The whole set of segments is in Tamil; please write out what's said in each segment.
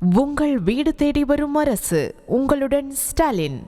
உங்கள் வீடு தேடி வரும் அரசு. உங்களுடன் ஸ்டாலின்.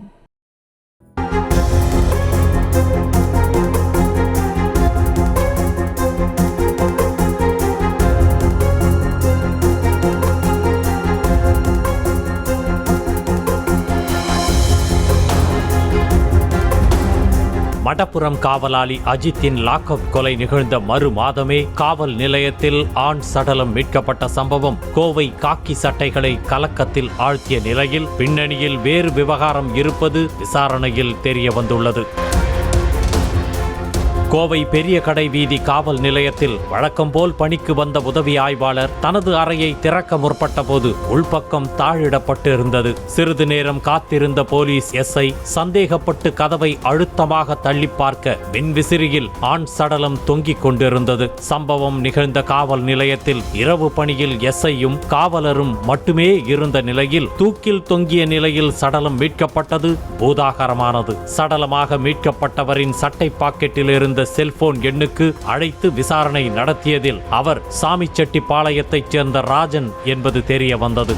மடப்புரம் காவலாளி அஜித்தின் லாக்அப் கொலை நிகழ்ந்த மறு மாதமே காவல் நிலையத்தில் ஆண் சடலம் மீட்கப்பட்ட சம்பவம் கோவை காக்கி சட்டைகளை கலக்கத்தில் ஆழ்த்திய நிலையில் பின்னணியில் வேறு விவகாரம் இருப்பது விசாரணையில் தெரிய வந்துள்ளது. கோவை பெரிய கடை வீதி காவல் நிலையத்தில் வழக்கம்போல் பணிக்கு வந்த உதவி ஆய்வாளர் தனது அறையை திறக்க முற்பட்ட போது உள்பக்கம் தாழிடப்பட்டு இருந்தது. சிறிது நேரம் காத்திருந்த போலீஸ் எஸ்ஐ சந்தேகப்பட்டு கதவை அழுத்தமாக தள்ளி பார்க்க மின்விசிறியில் ஆண் சடலம் தொங்கிக் கொண்டிருந்தது. சம்பவம் நிகழ்ந்த காவல் நிலையத்தில் இரவு பணியில் எஸ்ஐயும் காவலரும் மட்டுமே இருந்த நிலையில் தூக்கில் தொங்கிய நிலையில் சடலம் மீட்கப்பட்டது பூதாகரமானது. சடலமாக மீட்கப்பட்டவரின் சட்டை பாக்கெட்டில் இருந்த செல்போன் எண்ணுக்கு அழைத்து விசாரணை நடத்தியதில் அவர் சாமிச்செட்டிப்பாளையத்தைச் சேர்ந்த ராஜன் என்பது தெரிய வந்தது.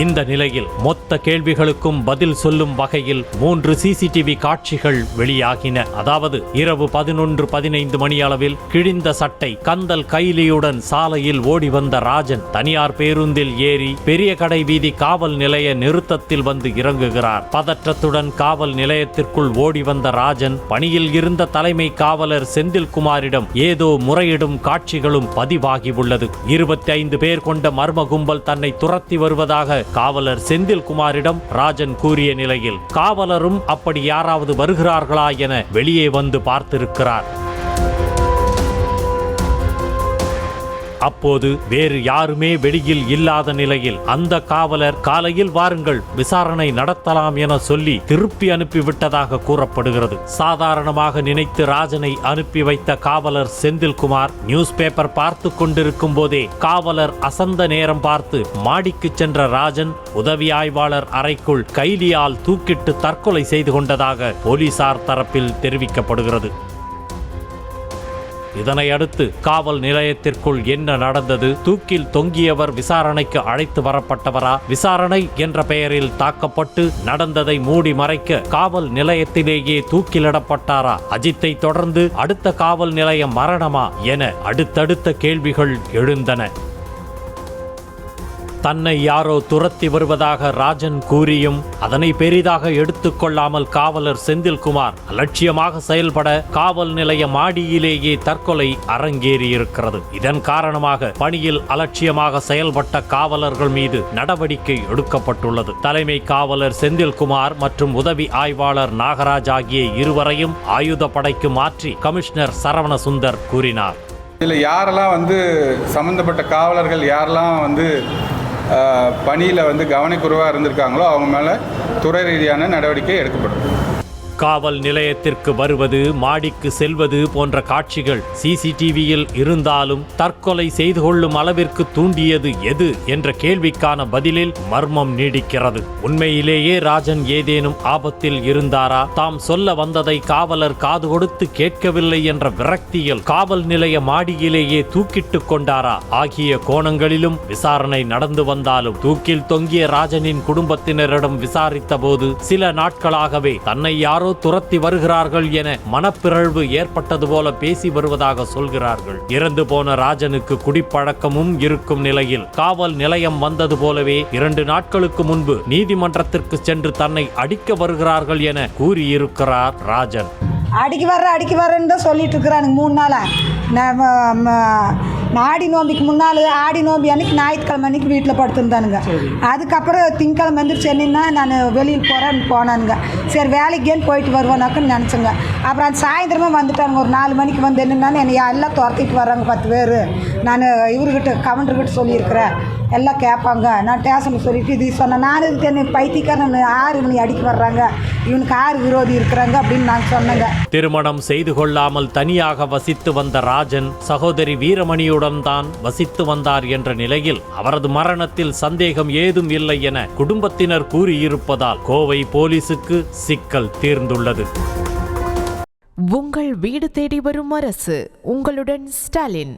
இந்த நிலையில் மொத்த கேள்விகளுக்கும் பதில் சொல்லும் வகையில் 3 சிசிடிவி காட்சிகள் வெளியாகின. அதாவது இரவு 11:15 மணியளவில் கிழிந்த சட்டை கந்தல் கைலியுடன் சாலையில் ஓடி வந்த ராஜன் தனியார் பேருந்தில் ஏறி பெரிய கடை வீதி காவல் நிலைய நிறுத்தத்தில் வந்து இறங்குகிறார். பதற்றத்துடன் காவல் நிலையத்திற்குள் ஓடி வந்த ராஜன் பணியில் இருந்த தலைமை காவலர் செந்தில்குமாரிடம் ஏதோ முறையிடும் காட்சிகளும் பதிவாகியுள்ளது. 25 பேர் கொண்ட மர்ம கும்பல் தன்னை துரத்தி வருவதாக காவலர் செந்தில்குமாரிடம் ராஜன் கூறிய நிலையில் காவலரும் அப்படி யாராவது வருகிறார்களா என வெளியே வந்து பார்த்திருக்கிறார். அப்போது வேறு யாருமே வெளியில் இல்லாத நிலையில் அந்த காவலர் காலையில் வாருங்கள் விசாரணை நடத்தலாம் என சொல்லி திருப்பி அனுப்பிவிட்டதாக கூறப்படுகிறது. சாதாரணமாக நினைத்து ராஜனை அனுப்பி வைத்த காவலர் செந்தில்குமார் நியூஸ் பேப்பர் பார்த்து கொண்டிருக்கும் போதே காவலர் அசந்த நேரம் பார்த்து மாடிக்கு சென்ற ராஜன் உதவி ஆய்வாளர் அறைக்குள் கைலியால் தூக்கிட்டு தற்கொலை செய்து கொண்டதாக போலீசார் தரப்பில் தெரிவிக்கப்படுகிறது. இதனை அடுத்து காவல் நிலையத்திற்குள் என்ன நடந்தது, தூக்கில் தொங்கியவர் விசாரணைக்கு அழைத்து வரப்பட்டவரா, விசாரணை என்ற பெயரில் தாக்கப்பட்டு நடந்ததை மூடி மறைக்க காவல் நிலையத்திலேயே தூக்கிலிடப்பட்டாரா, அஜித்தை தொடர்ந்து அடுத்த காவல் நிலையம் மரணமா என அடுத்தடுத்த கேள்விகள் எழுந்தன. தன்னை யாரோ துரத்தி வருவதாக ராஜன் கூறியும் அதனை பெரிதாக எடுத்துக்கொள்ளாமல் காவலர் செந்தில்குமார் அலட்சியமாக செயல்பட காவல் நிலைய மாடியிலேயே தற்கொலை அரங்கேறியிருக்கிறது. இதன் காரணமாக பணியில் அலட்சியமாக செயல்பட்ட காவலர்கள் மீது நடவடிக்கை எடுக்கப்பட்டுள்ளது. தலைமை காவலர் செந்தில்குமார் மற்றும் உதவி ஆய்வாளர் நாகராஜ் ஆகிய இருவரையும் ஆயுத படைக்கு மாற்றி கமிஷனர் சரவணசுந்தர் கூறினார். இதில் யாரெல்லாம் சம்பந்தப்பட்ட காவலர்கள் யாரெல்லாம் பணியில் கவனக்குறைவாக இருந்திருக்காங்களோ அவங்க மேலே துறை ரீதியான நடவடிக்கை எடுக்கப்படும். காவல் நிலையத்திற்கு வருவது, மாடிக்கு செல்வது போன்ற காட்சிகள் சிசிடிவியில் இருந்தாலும் தற்கொலை செய்து கொள்ளும் அளவிற்கு தூண்டியது எது என்ற கேள்விக்கான பதிலில் மர்மம் நீடிக்கிறது. உண்மையிலேயே ராஜன் ஏதேனும் ஆபத்தில் இருந்தாரா, தாம் சொல்ல வந்ததை காவலர் காது கொடுத்து கேட்கவில்லை என்ற விரக்தியில் காவல் நிலைய மாடியிலேயே தூக்கிட்டு கொண்டாரா ஆகிய கோணங்களிலும் விசாரணை நடந்து வந்தாலும் தூக்கில் தொங்கிய ராஜனின் குடும்பத்தினரிடம் விசாரித்த போது சில நாட்களாகவே தன்னை யாரோ துரத்தி வருகிறார்கள் என மனப்பிறழ்வு ஏற்பட்டது போல பேசி வருவதாக சொல்கிறார்கள். இறந்து போன ராஜனுக்கு குடிப்பழக்கமும் இருக்கும் நிலையில் காவல் நிலையம் வந்தது போலவே 2 நாட்களுக்கு முன்பு நீதிமன்றத்திற்கு சென்று தன்னை அடிக்க வருகிறார்கள் என கூறியிருக்கிறார் ராஜன். அடிக்க வரேன்னு தான் சொல்லிட்டு இருக்கிறானுங்க 3 நாளா. ஆடி நோம்பிக்கு முன்னால் ஆடி நோம்பி அன்னைக்கு ஞாயிற்றுக்கிழமை அன்னைக்கு வீட்டில் படுத்துருந்தானுங்க. அதுக்கப்புறம் திங்கக்கிழமை சென்னைன்னா நான் வெளியில் போனானுங்க. சரி வேலைக்கேன்னு போயிட்டு வருவானாக்குன்னு நினச்சேங்க. அப்புறம் அந்த சாயந்தரமே வந்துட்டானுங்க. ஒரு 4 மணிக்கு வந்து என்னென்னு என்னை எல்லாம் துரத்திட்டு வர்றாங்க 10 பேர். நான் இவர்கிட்ட கவுண்டர்கிட்ட சொல்லியிருக்கிறேன், எல்லாம் கேட்பாங்க. நான் ஸ்டேஷனுக்கு சொல்லிட்டு இது சொன்னேன். நான் இதுக்கு என்ன பைத்தியக்காரன், யார் இவனை அடிக்க வர்றாங்க, இவனுக்கு யார் விரோதி இருக்கிறாங்க அப்படின்னு நான் சொன்னேங்க. திருமணம் செய்து கொள்ளாமல் தனியாக வசித்து வந்த ராஜன் சகோதரி வீரமணியுடன் தான் வசித்து வந்தார் என்ற நிலையில் அவரது மரணத்தில் சந்தேகம் ஏதும் இல்லை என குடும்பத்தினர் கூறியிருப்பதால் கோவை போலீசுக்கு சிக்கல் தீர்ந்துள்ளது. உங்கள் வீடு தேடி வரும் அரசு. உங்களுடன் ஸ்டாலின்.